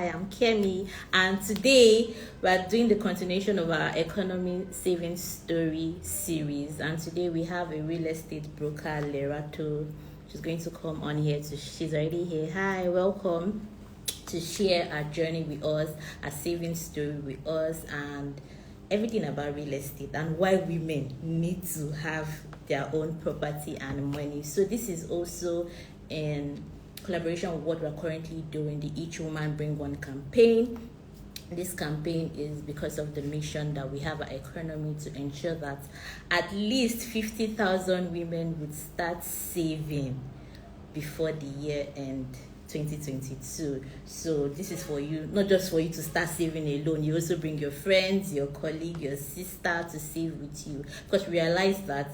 I'm Kemi, and today we're doing the continuation of our economy saving story series. And today we have a real estate broker, Lerato. She's going to come on here. She's already here. Hi, welcome to share our journey with us, our saving story with us, and everything about real estate and why women need to have their own property and money. So this is also in collaboration with what we're currently doing, the Each Woman Bring One campaign. This campaign is because of the mission that we have our economy to ensure that at least 50,000 women would start saving before the year end 2022. So this is for you, not just for you to start saving alone. You also bring your friends, your colleague, your sister to save with you, because we realize that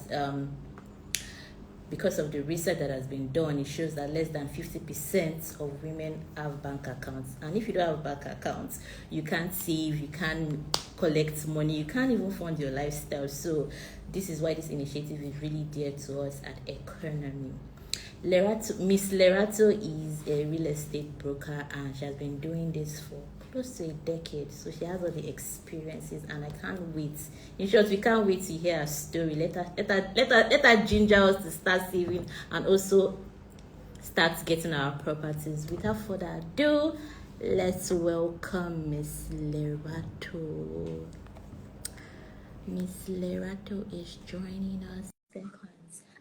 because of the research that has been done, it shows that less than 50% of women have bank accounts. And if you don't have bank accounts, you can't save, you can't collect money, you can't even fund your lifestyle. So this is why this initiative is really dear to us at Economy. Miss Lerato is a real estate broker, and she has been doing this for close to a decade. So she has all the experiences, and I can't wait. In short, we can't wait to hear her story. Let her ginger us to start saving and also start getting our properties. Without further ado, let's welcome Miss Lerato. Miss Lerato is joining us.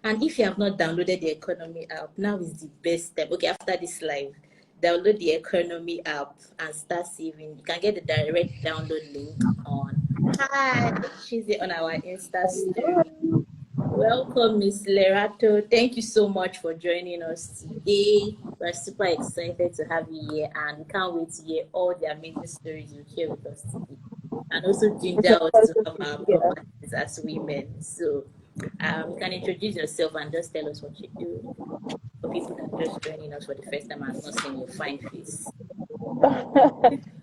And if you have not downloaded the Economy app, now is the best time. Okay, after this live, download the Economy app and start saving. You can get the direct download link on. Hi, she's here on our Insta story. Welcome, Miss Lerato. Thank you so much for joining us today. We're super excited to have you here, and we can't wait to hear all the amazing stories you share with us today. And also ginger us to have our properties as women. So you can introduce yourself and just tell us what you do for people that are just joining us for the first time and have not seen your fine face.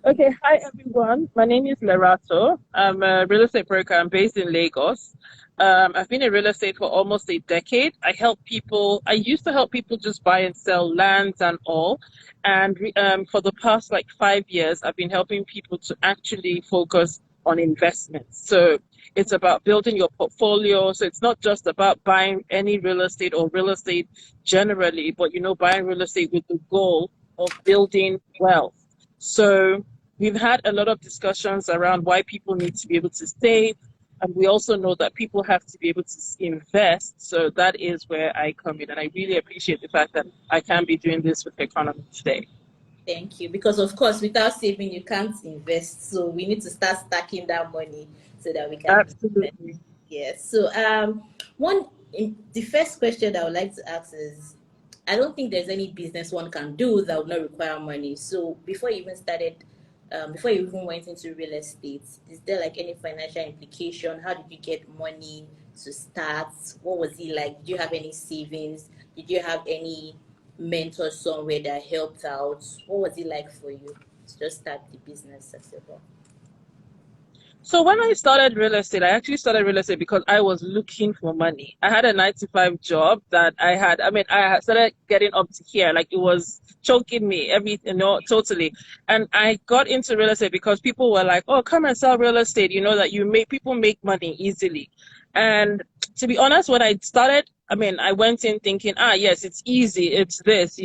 Okay, hi everyone. My name is Lerato. I'm a real estate broker. I'm based in Lagos. I've been in real estate for almost a decade. I used to help people just buy and sell lands and all. And for the past 5 years, I've been helping people to actually focus on investments. So it's about building your portfolio. So it's not just about buying any real estate or real estate generally, but buying real estate with the goal of building wealth. So we've had a lot of discussions around why people need to be able to save. And we also know that people have to be able to invest. So that is where I come in. And I really appreciate the fact that I can be doing this with Economy today. Thank you. Because, of course, without saving, you can't invest. So we need to start stacking that money so that we can. Absolutely. Yes. So the first question that I would like to ask is, I don't think there's any business one can do that would not require money. So before you even went into real estate, is there any financial implication? How did you get money to start? What was it like? Did you have any savings? Did you have any mentors somewhere that helped out? What was it like for you to just start the business as well? So when I started real estate, I actually started real estate because I was looking for money. I had a 9-to-5 job that I had started getting up to here. It was choking me, totally. And I got into real estate because people were like, oh, come and sell real estate. That people make money easily. And to be honest, when I started, I went in thinking, yes, it's easy. It's this,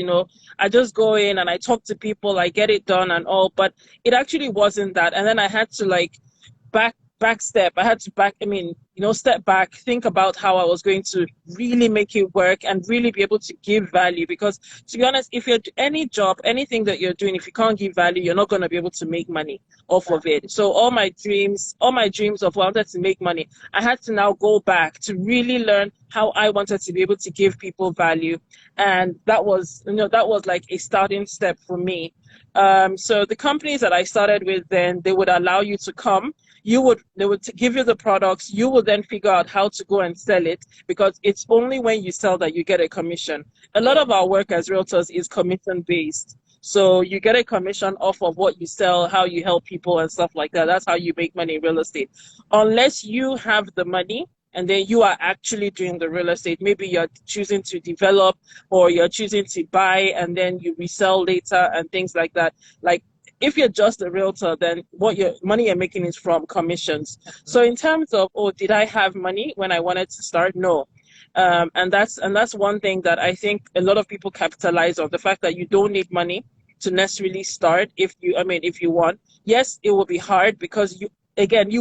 I just go in and I talk to people, I get it done and all, but it actually wasn't that. And then I had to back step. I had to step back, think about how I was going to really make it work and really be able to give value. Because to be honest, if you're any job, anything that you're doing, if you can't give value, you're not going to be able to make money off of it. So all my dreams of wanting to make money, I had to now go back to really learn how I wanted to be able to give people value. And that was like a starting step for me. So the companies that I started with, then they would allow you to come. They would give you the products. You will then figure out how to go and sell it, because it's only when you sell that you get a commission. A lot of our work as realtors is commission based. So you get a commission off of what you sell, how you help people and stuff like that. That's how you make money in real estate. Unless you have the money and then you are actually doing the real estate. Maybe you're choosing to develop or you're choosing to buy and then you resell later and things like that. Like If you're just a realtor, then what your money you're making is from commissions. So in terms of, oh, did I have money when I wanted to start? No. And that's one thing that I think a lot of people capitalize on, the fact that you don't need money to necessarily start if you want. Yes, it will be hard because you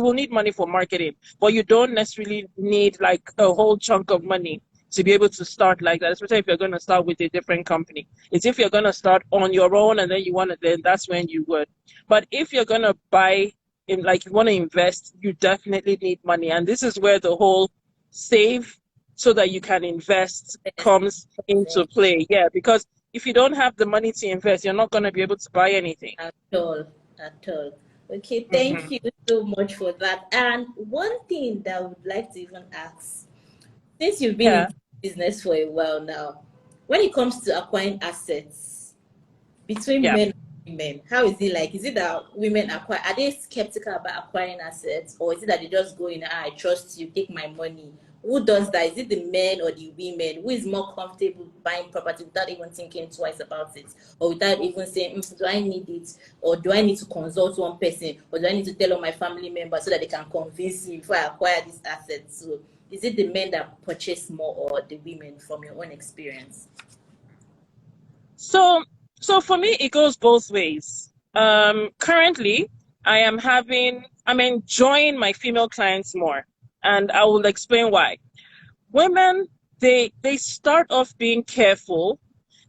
will need money for marketing, but you don't necessarily need like a whole chunk of money to be able to start like that, especially if you're going to start with a different company. It's if you're going to start on your own and then you want to, then that's when you would. But if you're going to buy in, like you want to invest, you definitely need money. And this is where the whole save so that you can invest Yes, comes into play. Yeah, because if you don't have the money to invest, you're not going to be able to buy anything. at all, at all. Okay, thank Hmm. you so much for that. And one thing that I would like to even ask, since you've been in Yeah. business for a while now, when it comes to acquiring assets between Yeah. men and women, how is it like? Is it that women acquire, are they skeptical about acquiring assets, or is it that they just go in, I trust you, take my money? Who does that? Is it the men or the women? Who is more comfortable buying property without even thinking twice about it, or without even saying, do I need it, or do I need to consult one person, or do I need to tell all my family members so that they can convince me before I acquire this asset? So is it the men that purchase more or the women, from your own experience? So, so for me, it goes both ways. Currently, I'm enjoying my female clients more, and I will explain why. Women, they start off being careful.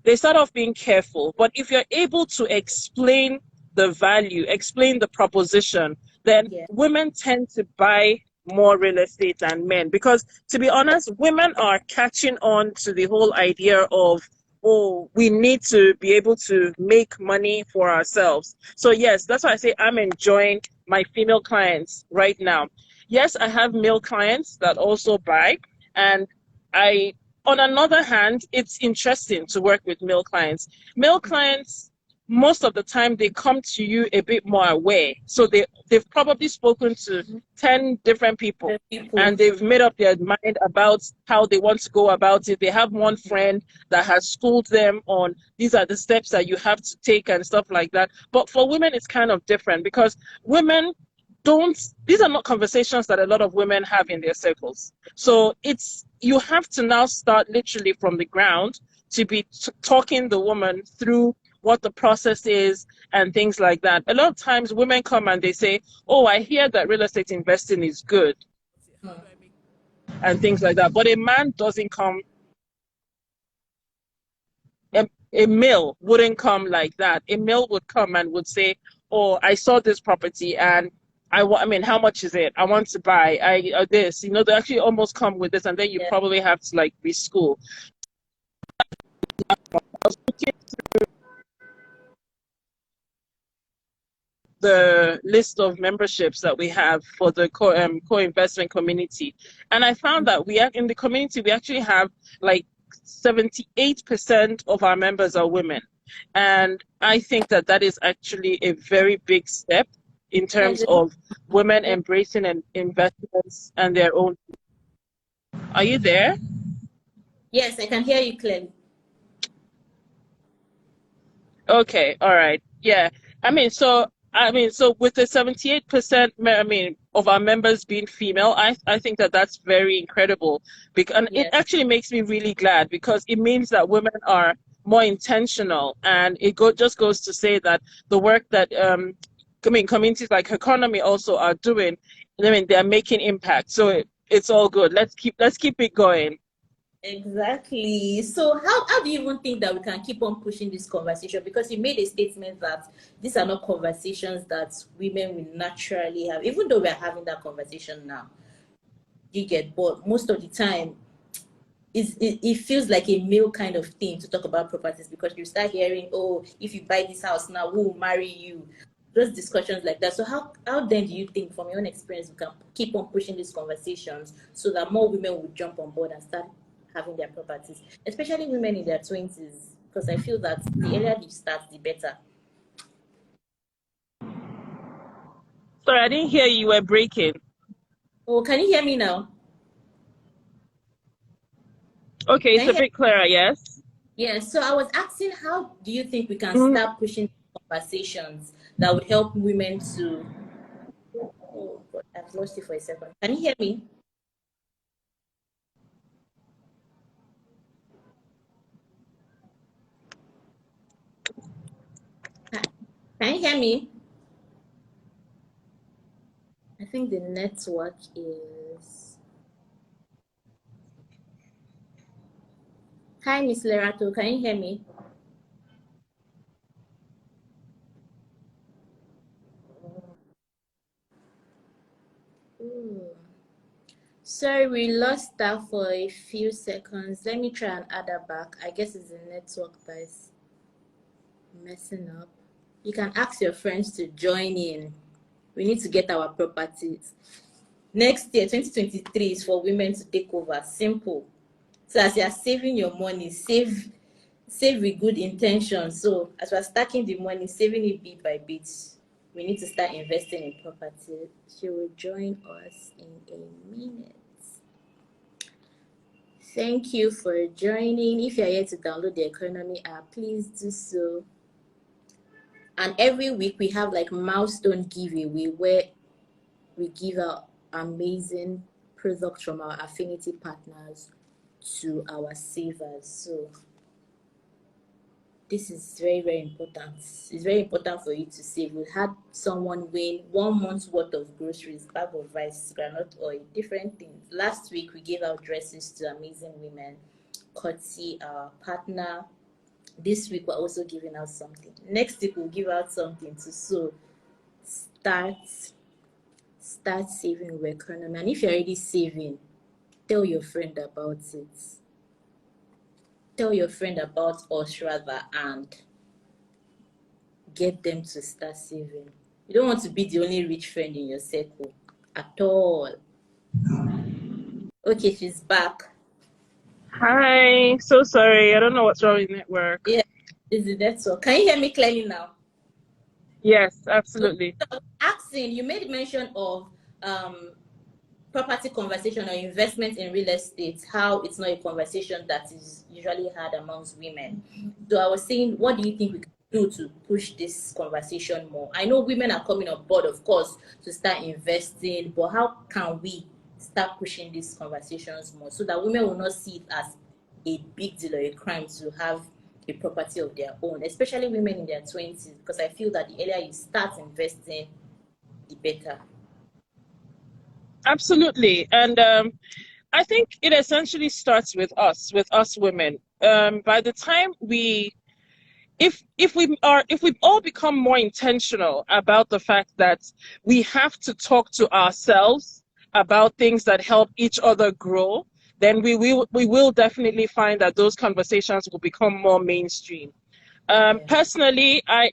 They start off being careful, but if you're able to explain the value, explain the proposition, then Yeah, women tend to buy more real estate than men. Because to be honest, women are catching on to the whole idea of, oh, we need to be able to make money for ourselves. So yes, that's why I say I'm enjoying my female clients right now. Yes, I have male clients that also buy, and I on another hand, it's interesting to work with male clients. Male clients, most of the time, they come to you a bit more aware. So they've probably spoken to 10 different people the people. and they've made up their mind about how they want to go about it. They have one friend that has schooled them on these are the steps that you have to take and stuff like that. But for women, it's kind of different because women don't, these are not conversations that a lot of women have in their circles. So it's, you have to now start literally from the ground to be talking the woman through what the process is and things like that. A lot of times women come and they say, oh, I hear that real estate investing is good and things like that. But a man doesn't come, a male wouldn't come like that. A male would come and would say, oh, I saw this property and I mean, how much is it? I want to buy. This, they actually almost come with this, and then you Yeah, probably have to like reschool. I was looking the list of memberships that we have for the co-investment community, and I found that we are in the community. We actually have like 78% of our members are women, and I think that that is actually a very big step in yes, terms of women yeah. embracing and investments and their own. Are you there? Yes, I can hear you clearly. Okay, all right. Yeah. So with the 78%, of our members being female, I think that that's very incredible. And it Yes, actually makes me really glad because it means that women are more intentional, and just goes to say that the work that communities like Economy also are doing, they're making impact. So it's all good. Let's keep it going. exactly. So how do you even think that we can keep on pushing this conversation? Because you made a statement that these are not conversations that women will naturally have, even though we're having that conversation now. You get, but most of the time it feels like a male kind of thing to talk about properties, because you start hearing, oh, if you buy this house now, who will marry you? Those discussions like that. So how then do you think, from your own experience, we can keep on pushing these conversations so that more women will jump on board and start having their properties, especially women in their 20s? Because I feel that the earlier you start, the better. Sorry, I didn't hear you were breaking. Oh, can you hear me now? Okay, Can it's you a hear? bit clearer, yes? Yeah, so I was asking, how do you think we can Mhm. start pushing conversations that would help women to. Oh God, I've lost you for a second. Can you hear me? Can you hear me? I think the network is. Hi, Miss Lerato. Can you hear me? Ooh. Sorry, we lost that for a few seconds. Let me try and add her back. I guess it's the network that is messing up. You can ask your friends to join in. We need to get our properties. Next year, 2023, is for women to take over. Simple. So as you are saving your money, save with good intention. So as we're stacking the money, saving it bit by bit, we need to start investing in property. She will join us in a minute. Thank you for joining. If you're here to download the Economy app, please do so. And every week we have like milestone giveaway where we give out amazing products from our affinity partners to our savers. So this is very, very important. It's very important for you to save. We had someone win 1 month's worth of groceries, bag of rice, granite oil, different things. Last week we gave out dresses to amazing women, courtesy our partner. This week we're also giving out something. Next week we'll give out something to start start saving with economy. And if you're already saving, tell your friend about it. Tell your friend about us rather and get them to start saving. You don't want to be the only rich friend in your circle at all. Okay, she's back. Hi, so sorry. I don't know what's wrong with network. Yeah, is it that so? Can you hear me clearly now? Yes, So, absolutely. asking, you made mention of um property conversation or investment in real estate, how it's not a conversation that is usually had amongst women. So I was saying, what do you think we can do to push this conversation more? I know women are coming on board, of course, to start investing, but how can we start pushing these conversations more so that women will not see it as a big deal or a crime to have a property of their own, especially women in their 20s, because I feel that the earlier you start investing, the better. Absolutely. And I think it essentially starts with us women. By the time if we all become more intentional about the fact that we have to talk to ourselves about things that help each other grow, then we will definitely find that those conversations will become more mainstream. Yeah. Personally, I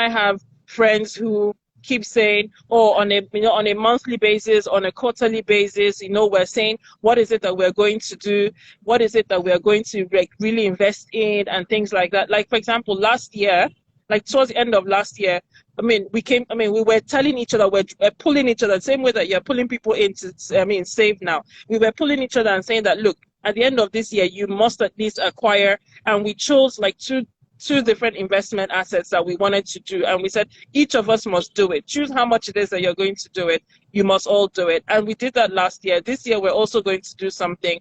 have friends who keep saying, "Oh, on a monthly basis, on a quarterly basis, we're saying what is it that we're going to do, what is it that we're going to really invest in, and things like that." Like for example, last year, like towards the end of last year, we were telling each other, we're pulling each other the same way that you're pulling people into, save now. We were pulling each other and saying that, look, at the end of this year, you must at least acquire, and we chose like two different investment assets that we wanted to do, and we said each of us must do it. Choose how much it is that you're going to do it. You must all do it, and we did that last year. This year we're also going to do something.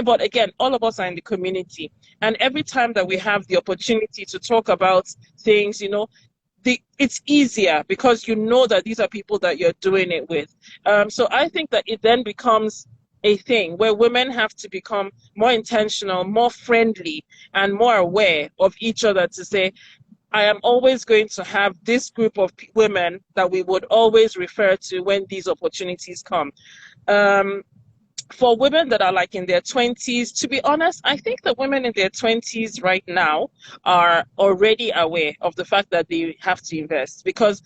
But again, all of us are in the community, and every time that we have the opportunity to talk about things, it's easier because you know that these are people that you're doing it with. So I think that it then becomes a thing where women have to become more intentional, more friendly, and more aware of each other to say, I am always going to have this group of women that we would always refer to when these opportunities come. Um, for women that are like in their 20s, to be honest, I think that women in their 20s right now are already aware of the fact that they have to invest, because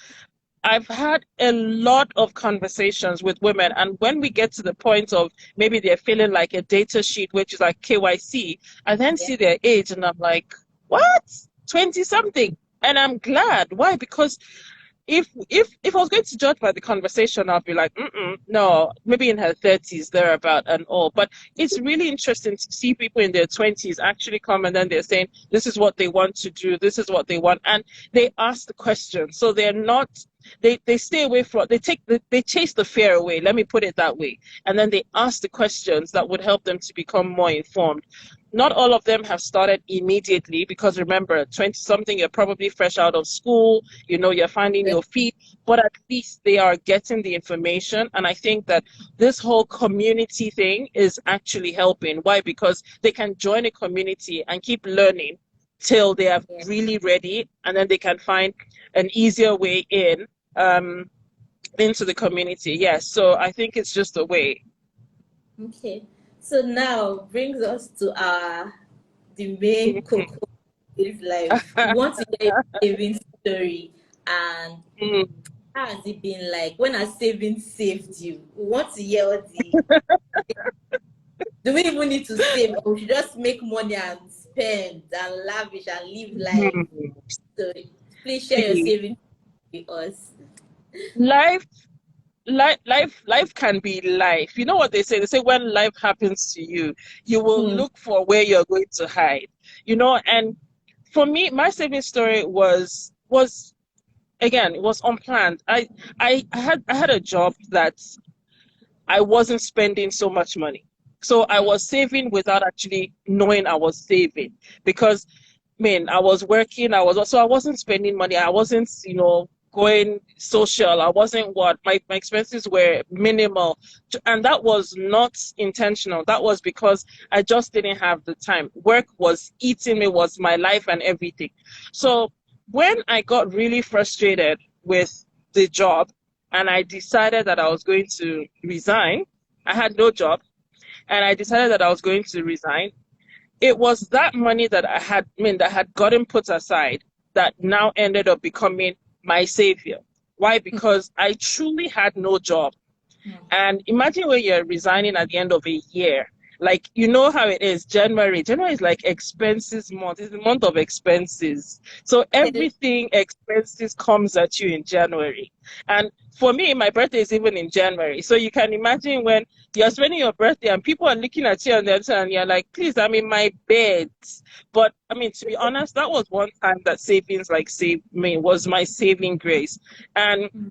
I've had a lot of conversations with women, and when we get to the point of maybe they're feeling like a data sheet, which is like KYC, I then Yeah. see their age and I'm like, what? 20 something. And I'm glad. Why? Because if I was going to judge by the conversation, I'd be like, no, maybe in her 30s, thereabout and all. But it's really interesting to see people in their 20s actually come and then they're saying, this is what they want to do, this is what they want. And they ask the question. So they're not, they stay away from, they chase the fear away, let me put it that way. And then they ask the questions that would help them to become more informed. Not all of them have started immediately because remember, 20 something, you're probably fresh out of school, you're finding Yeah. your feet, but at least they are getting the information. And I think that this whole community thing is actually helping. Why? Because they can join a community and keep learning till they are Yeah. really ready, and then they can find an easier way in into the community. Yes. So I think it's just a way. Okay. So now brings us to our the main cocoa of life. We want to hear a saving story, and how has it been like? When has saving saved you? We want to hear what the do we even need to save, or we should just make money and spend and lavish and live life? So please share your See, savings with us. life life can be life. You know what they say? They say when life happens to you will Hmm. look for where you're going to hide. And for me, my saving story was again, it was unplanned. I had a job that I wasn't spending so much money. So I Hmm. was saving without actually knowing I was saving because, man, I was working, I wasn't spending money. I wasn't, going social. I wasn't my expenses were minimal. And that was not intentional. That was because I just didn't have the time. Work was eating me, was my life and everything. So when I got really frustrated with the job, and I decided that I was going to resign. I had no job, and I decided that I was going to resign. It was that money that that had gotten put aside that now ended up becoming my savior. Why? Because I truly had no job. Hmm. And imagine when you're resigning at the end of a year. Like, you know how it is. January. January is like expenses month. It's the month of expenses. So Tell- everything expenses comes at you in January. And for me, my birthday is even in January. So you can imagine when you're spending your birthday and people are looking at you and you're like, please, I'm in my bed. But I mean, to be honest, that was one time that savings like saved me, was my saving grace. And Hmm.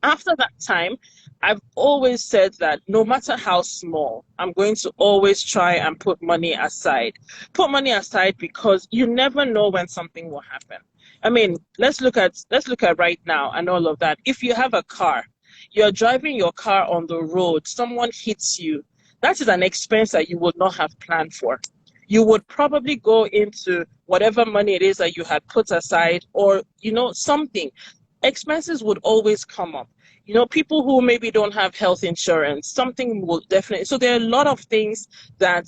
after that time, I've always said that no matter how small, I'm going to always try and put money aside. Put money aside because you never know when something will happen. I mean, let's look at right now and all of that. If you have a car, you're driving your car on the road, someone hits you. That is an expense that you would not have planned for. You would probably go into whatever money it is that you had put aside or, something. Expenses would always come up. People who maybe don't have health insurance, something will definitely. So there are a lot of things that,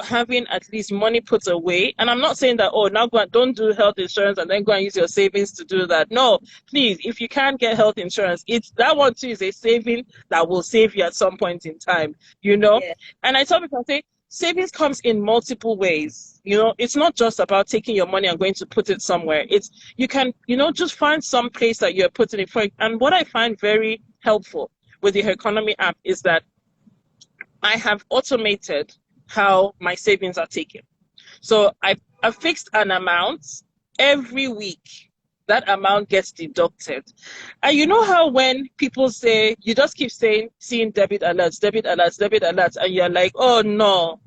having at least money put away. And I'm not saying that, oh, now go and don't do health insurance and then go and use your savings to do that. No, please, if you can't get health insurance, it's that one too is a saving that will save you at some point in time, you know. Yeah. And I tell people, I say, savings comes in multiple ways. It's not just about taking your money and going to put it somewhere. It's you can, just find some place that you're putting it for. And what I find very helpful with the economy app is that I have automated how my savings are taken. So I fixed an amount every week. That amount gets deducted. And you know how when people say, you just keep saying, seeing debit alerts, debit alerts, debit alerts, and you're like, oh no,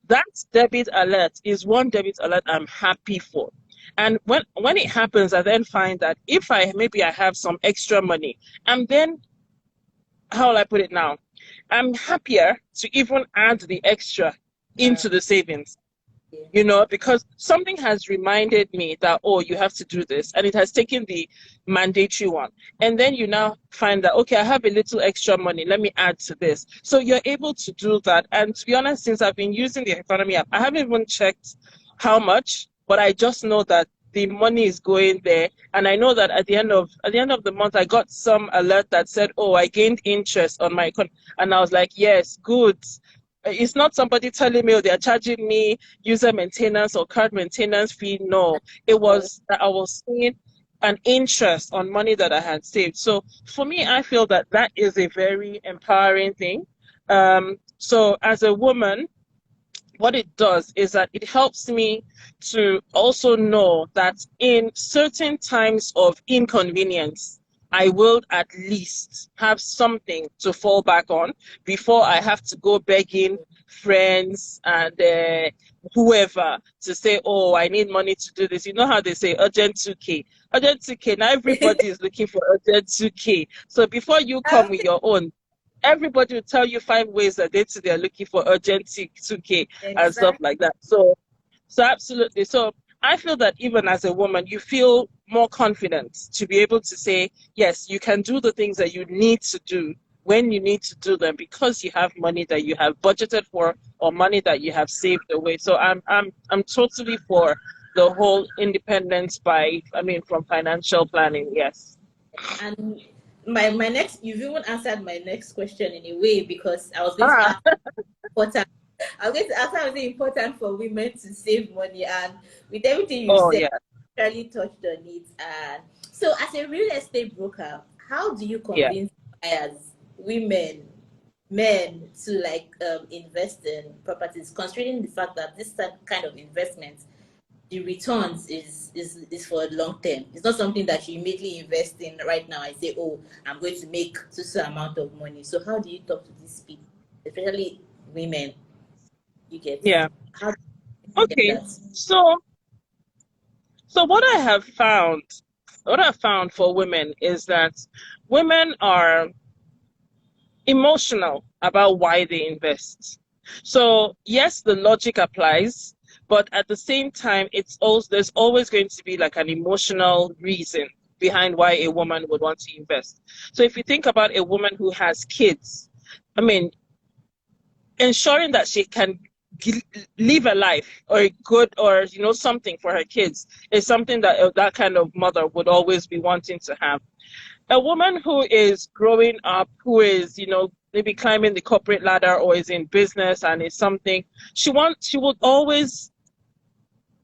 that debit alert is one debit alert I'm happy for. And when it happens, I then find that if I have some extra money, and then how will I put it now? I'm happier to even add the extra Uh, into the savings, yeah. because something has reminded me that, oh, you have to do this, and it has taken the mandatory one. And then you now find that, okay, I have a little extra money, let me add to this. So you're able to do that. And to be honest, since I've been using the economy app, I haven't even checked how much, but I just know that the money is going there. And I know that at the end of the month, I got some alert that said, oh, I gained interest on my account. And I was like, yes, good. It's not somebody telling me, oh, they're charging me user maintenance or card maintenance fee. No, it So, was that I was seeing an interest on money that I had saved. So for me, I feel that that is a very empowering thing. So as a woman, what it does is that it helps me to also know that in certain times of inconvenience, I will at least have something to fall back on before I have to go begging friends and whoever to say, oh, I need money to do this. You know how they say urgent 2K. Urgent 2K. Now everybody is looking for urgent 2K. So before you come with your own, everybody will tell you 5 ways that they're looking for urgent 2K and stuff Exactly. like that. So absolutely. So I feel that even as a woman, you feel more confident to be able to say, yes, you can do the things that you need to do when you need to do them because you have money that you have budgeted for or money that you have saved away. So I'm totally for the whole independence from financial planning. Yes. And my next, you've even answered my next question in a way, because I was going to Ah, ask important. I was going to ask how is it important for women to save money, and with everything you oh said, yeah. you really touched on it. And so, as a real estate broker, how do you Yeah. convince buyers, women, men, to invest in properties, considering the fact that this kind of investment, the returns is for long term. It's not something that you immediately invest in right now and say, oh, I'm going to make so amount of money. So how do you talk to these people, especially women? You get, Yeah. how do you get Okay. that? So what I found for women is that women are emotional about why they invest. So yes, the logic applies, but at the same time, there's always going to be like an emotional reason behind why a woman would want to invest. So if you think about a woman who has kids, I mean, ensuring that she can live a life or a good or something for her kids is something that that kind of mother would always be wanting to have. A woman who is growing up, who is maybe climbing the corporate ladder or is in business and is something she would always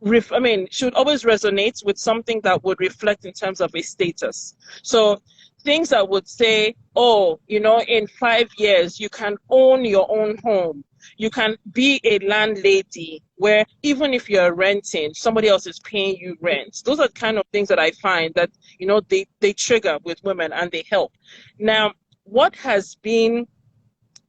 she would always resonate with something that would reflect in terms of a status. So things that would say, oh, in 5 years, you can own your own home. You can be a landlady where even if you're renting, somebody else is paying you rent. Those are the kind of things that I find that, they trigger with women and they help. Now, what has been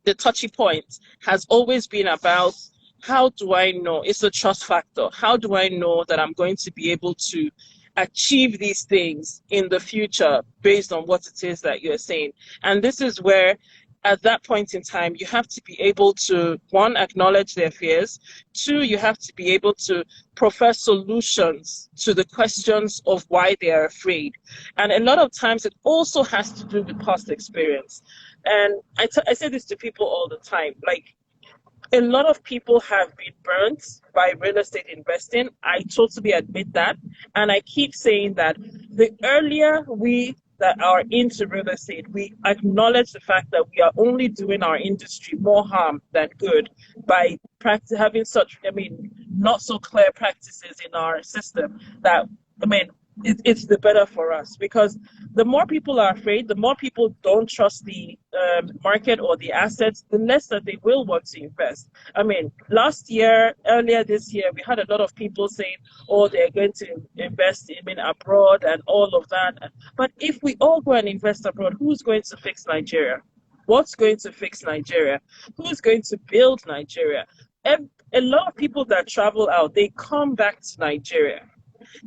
the touchy point has always been about how do I know? It's a trust factor. How do I know that I'm going to be able to achieve these things in the future based on what it is that you're saying? And this is where, at that point in time, you have to be able to, one, acknowledge their fears. Two, you have to be able to profess solutions to the questions of why they are afraid. And a lot of times it also has to do with past experience. And I say this to people all the time. Like, a lot of people have been burnt by real estate investing. I totally admit that. And I keep saying that the earlier we that are into real estate, we acknowledge the fact that we are only doing our industry more harm than good by having such, not so clear practices in our system that, I mean, it's the better for us because the more people are afraid, the more people don't trust the market or the assets, the less that they will want to invest. I mean, last year, earlier this year, we had a lot of people saying, oh, they're going to invest abroad and all of that. But if we all go and invest abroad, who's going to fix Nigeria? What's going to fix Nigeria? Who's going to build Nigeria? A lot of people that travel out, they come back to Nigeria,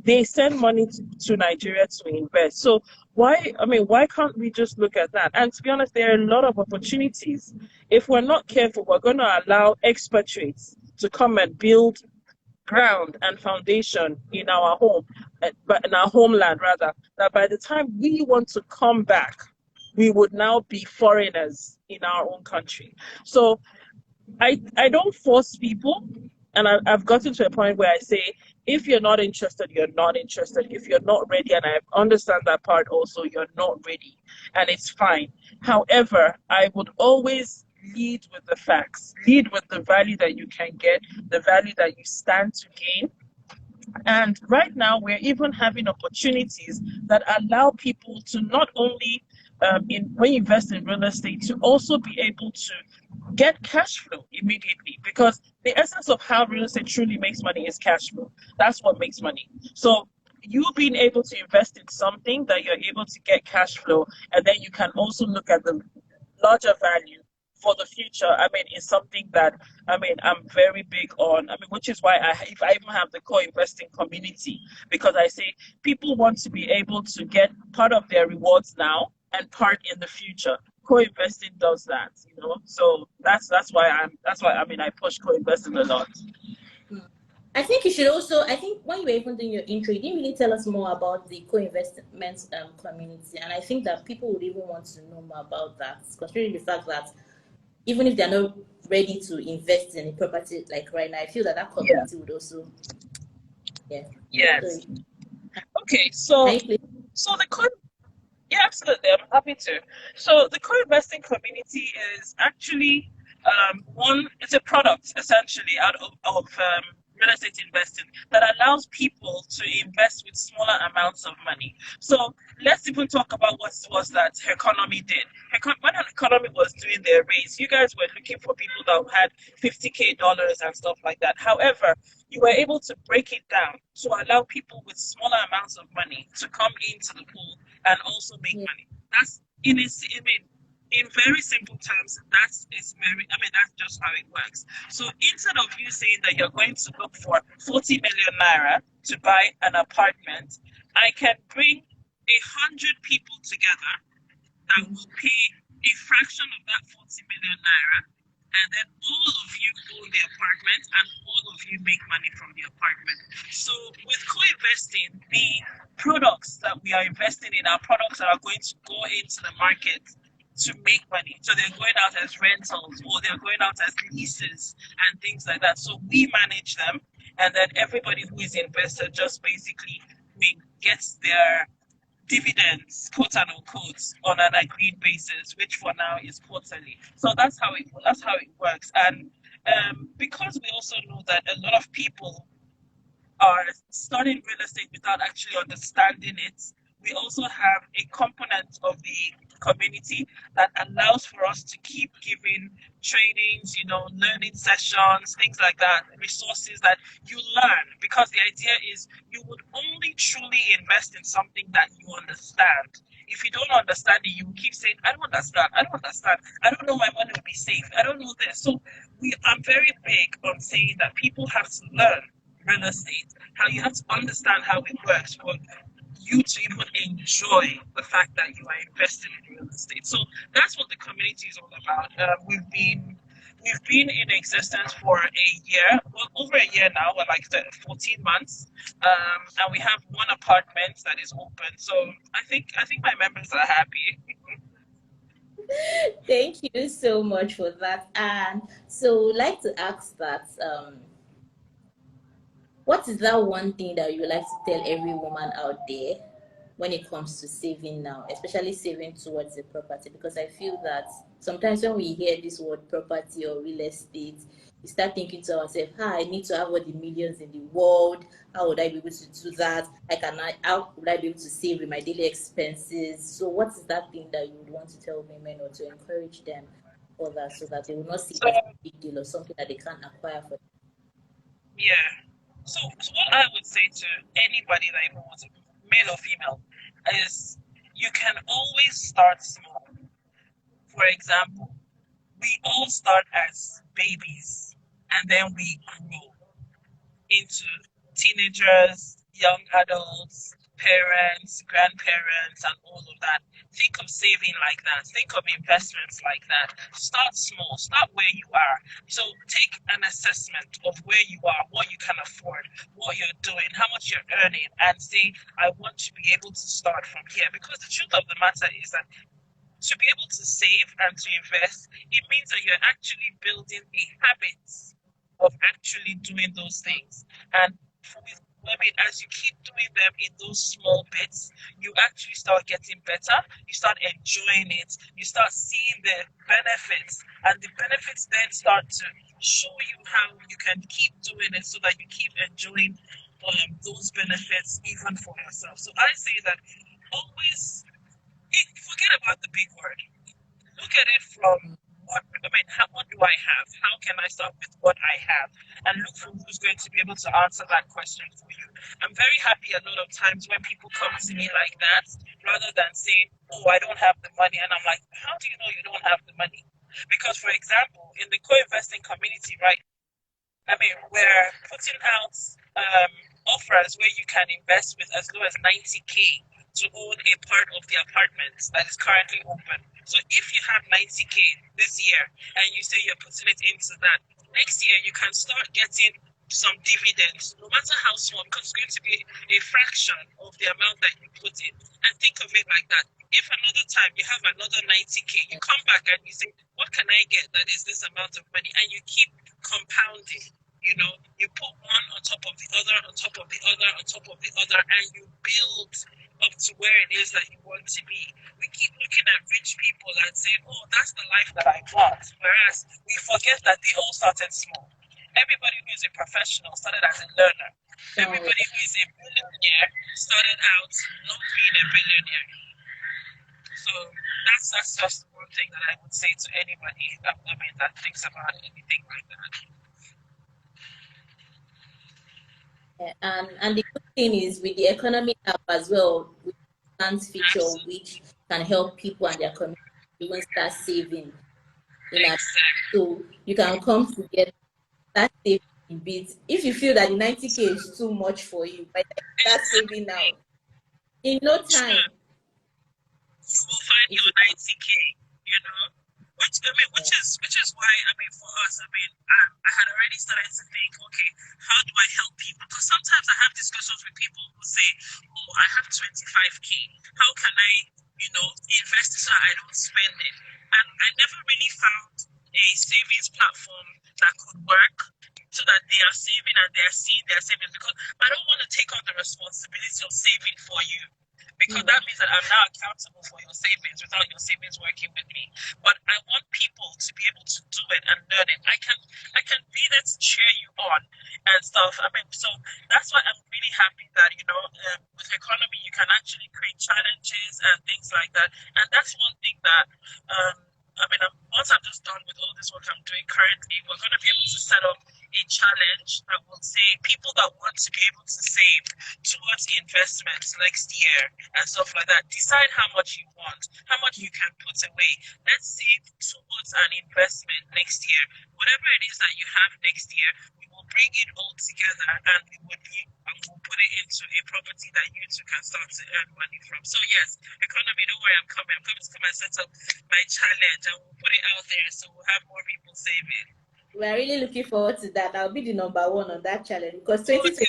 they send money to Nigeria to invest. So why can't we just look at that? And to be honest, there are a lot of opportunities. If we're not careful, we're going to allow expatriates to come and build ground and foundation in our home, but in our homeland rather, that by the time we want to come back, we would now be foreigners in our own country. So I don't force people, and I've gotten to a point where I say, if you're not interested, you're not interested. If you're not ready, and I understand that part also, you're not ready, and it's fine. However, I would always lead with the facts, lead with the value that you can get, the value that you stand to gain, And right now, we're even having opportunities that allow people to not only, when you invest in real estate, to also be able to get cash flow immediately. Because the essence of how real estate truly makes money is cash flow. That's what makes money. So, you being able to invest in something that you're able to get cash flow, and then you can also look at the larger value for the future, I mean, is something that, I mean, I'm very big on. I mean, which is why if I even have the co-investing community, because I say people want to be able to get part of their rewards now and part in the future. Co-investing does that, you know. So that's why I mean I push co-investing a lot. I think you should also. I think when you were even doing your intro, you didn't really tell us more about the co-investment community, and I think that people would even want to know more about that, considering the fact that even if they're not ready to invest in a property like right now, I feel that that Yeah. community would also, yeah. So, Yes. Okay. can So you please? so the co Yeah, absolutely. I'm happy to. So the co-investing community is actually it's a product essentially out of real estate investing that allows people to invest with smaller amounts of money. So let's even talk about what it was that her economy did. When her economy was doing their raise, you guys were looking for people that had $50K and stuff like that. However, you were able to break it down to allow people with smaller amounts of money to come into the pool and also make Yeah, money. That's I mean, in very simple terms, that's just how it works. So instead of you saying that you're going to look for 40 million naira to buy an apartment, I can bring 100 people together that will pay a fraction of that 40 million naira, and then all of you own the apartment and all of you make money from the apartment. So with co-investing, the products that we are investing in are products that are going to go into the market to make money. So they're going out as rentals or they're going out as leases and things like that. So we manage them, and then everybody who is invested just basically gets their dividends, quote and unquote, on an agreed basis, which for now is quarterly. So that's how it works. And because we also know that a lot of people are studying real estate without actually understanding it, we also have a component of the community that allows for us to keep giving trainings, learning sessions, things like that, resources that you learn. Because the idea is you would only truly invest in something that you understand. If you don't understand it, you keep saying, I don't understand, I don't understand, I don't know my money will be safe, I don't know this. So I'm very big on saying that people have to learn real estate, how you have to understand how it works for you to even enjoy the fact that you are investing in real estate. So that's what the community is all about. We've been in existence for a year, well, over a year now. We're like 14 months, and we have one apartment that is open. So I think my members are happy. thank you so much for that. And so, like to ask that, what is that one thing that you like to tell every woman out there when it comes to saving now, especially saving towards the property? Because I feel that sometimes when we hear this word property or real estate, we start thinking to ourselves, I need to have all the millions in the world. How would I be able to do that? How would I be able to save with my daily expenses? So what is that thing that you would want to tell women or to encourage them for that so that they will not see it So as a big deal or something that they can't acquire for? yeah. So what I would say to anybody that even wants to, male or female, is you can always start small. For example, we all start as babies and then we grow into teenagers, young adults, parents, grandparents, and all of that. Think of saving like that. Think of investments like that. Start small. Start where you are. So take an assessment of where you are, what you can afford, what you're doing, how much you're earning, and say, I want to be able to start from here. Because the truth of the matter is that to be able to save and to invest, it means that you're actually building a habit of actually doing those things. And with women, as you keep doing them in those small bits, you actually start getting better. You start enjoying it. You start seeing the benefits, and the benefits then start to show you how you can keep doing it so that you keep enjoying those benefits even for yourself. So I say that always forget about the big word. Look at it from what do I have? How can I start with what I have? And look for who's going to be able to answer that question for you. I'm very happy a lot of times when people come to me like that, rather than saying, oh, I don't have the money. And I'm like, how do you know you don't have the money? Because, for example, in the co-investing community, right, we're putting out offers where you can invest with as low as 90K to own a part of the apartment that is currently open. So if you have 90K this year and you say you're putting it into that, next year you can start getting some dividends, no matter how small, because it's going to be a fraction of the amount that you put in. And think of it like that. If another time you have another 90K, you come back and you say, what can I get that is this amount of money? And you keep compounding. You put one on top of the other, on top of the other, on top of the other, and you build up to where it is that you want to be. We keep looking at rich people and saying, oh, that's the life that I want. Whereas we forget that they all started small. Everybody who is a professional started as a learner. Everybody who is a billionaire started out not being a billionaire. So that's just one thing that I would say to anybody that thinks about anything like that. And the good thing is with the economy app as well, with the funds feature, which can help people and their community even start saving in a so you can come together, start saving in bits. If you feel that the 90K is too much for you, by the time you start saving now, in no time, you will find your 90K, which is why for us, I had already started to think, okay, how do I help people? Because sometimes I have discussions with people who say, oh, I have 25K. How can I, invest so I don't spend it? And I never really found a savings platform that could work so that they are saving and they are seeing their savings, because I don't want to take on the responsibility of saving for you. Because that means that I'm now accountable for your savings without your savings working with me. But I want people to be able to do it and learn it. I can be there to cheer you on and stuff. So that's why I'm really happy that with economy you can actually create challenges and things like that. And that's one thing that once I'm just done with all this work I'm doing currently, we're going to be able to set up a challenge that will say people that want to be able to save towards investments next year and stuff like that, decide how much you want, how much you can put away. Let's save towards an investment next year. Whatever it is that you have next year, we will bring it all together and we'll put it into a property that you two can start to earn money from. So yes, economy, don't worry, I'm coming to come and set up my challenge and we'll put it out there so we'll have more people saving. We're really looking forward to that. I'll be the number one on that challenge because 2020.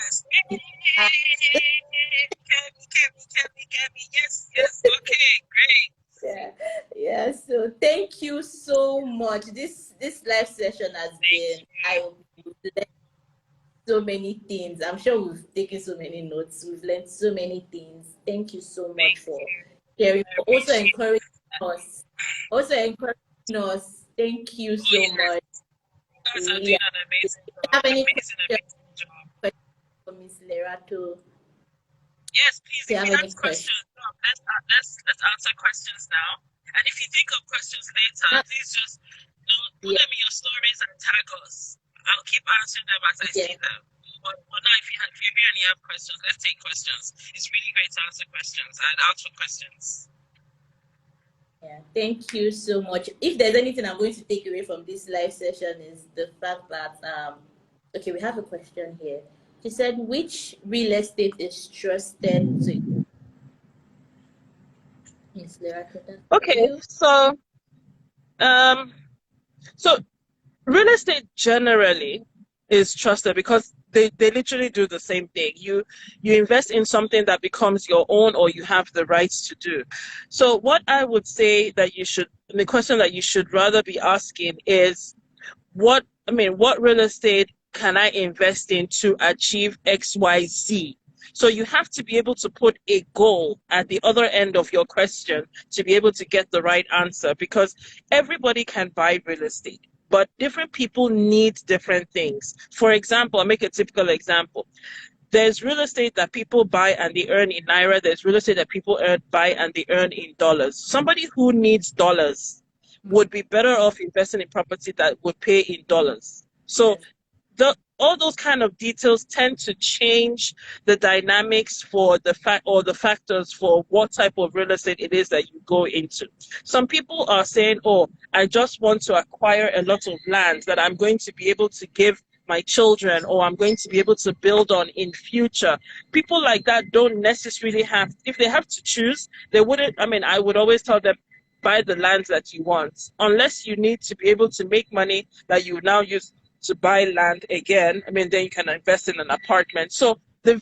Yes. Yes. Okay, great. Yeah. So thank you so much. This live session has been eye-opening. So many things. I'm sure we've taken so many notes. We've learned so many things. Thank you so much for sharing. Also encouraging us. Thank you so much. You guys are doing an amazing job. Have any questions for Miss Lerato? Yes, please. If you have questions, let's answer questions now. And if you think of questions later, please just put them in your stories and tag us. I'll keep answering them as I see them. But now, if you hear any have questions, let's take questions. It's really great to answer questions and answer questions. Yeah, thank you so much. If there's anything I'm going to take away from this live session is the fact that okay, we have a question here. She said, which real estate is trusted to? Okay, so real estate generally is trusted because they literally do the same thing. You invest in something that becomes your own or you have the rights to do. So what I would say that the question that you should rather be asking is what real estate can I invest in to achieve XYZ? So you have to be able to put a goal at the other end of your question to be able to get the right answer, because everybody can buy real estate, but different people need different things. For example, I'll make a typical example. there's real estate that people buy and they earn in naira. There's real estate that people buy and they earn in dollars. Somebody who needs dollars would be better off investing in property that would pay in dollars. So Yes. all those kind of details tend to change the dynamics for the factors for what type of real estate it is that you go into. Some people are saying, "Oh, I just want to acquire a lot of land that I'm going to be able to give my children, or I'm going to be able to build on in future." People like that don't necessarily have, if they have to choose, they wouldn't, I mean, I would always tell them, buy the lands that you want, unless you need to be able to make money that you now use to buy land again. I mean, then you can invest in an apartment. So the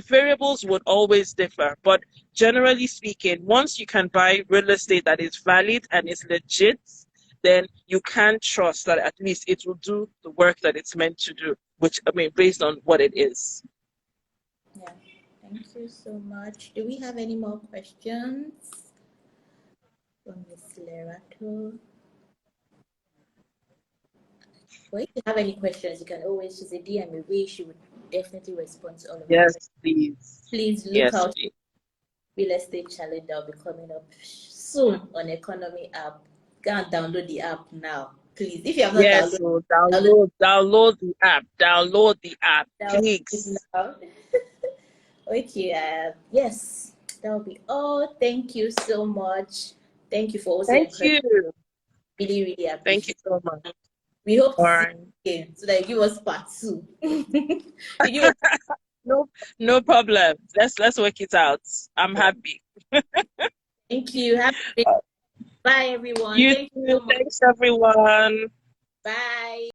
variables would always differ, but generally speaking, once you can buy real estate that is valid and is legit, then you can trust that at least it will do the work that it's meant to do, which, I mean, based on what it is. Yeah. Thank you so much. Do we have any more questions from Miss Lerato? Well, if you have any questions, you can always just a DM away. She would definitely respond to all of your questions. Yes, please. Please look Yes, out please. real estate challenge that will be coming up soon on Economy app. Go and download the app now, please. If you have not Yes, downloaded, so download, download the app. Download the app, download it please. now. Okay. Yes, that will be all. Thank you so much. Thank you for also Thank encouraging. you. Really, really Thank you appreciate so much. it. We hope All to see right. you again so that you give us part two. You give us, No, no problem. Let's work it out. I'm happy. thank you. Have a great, bye, everyone. You Thank you too. so much. Thanks, everyone. Bye.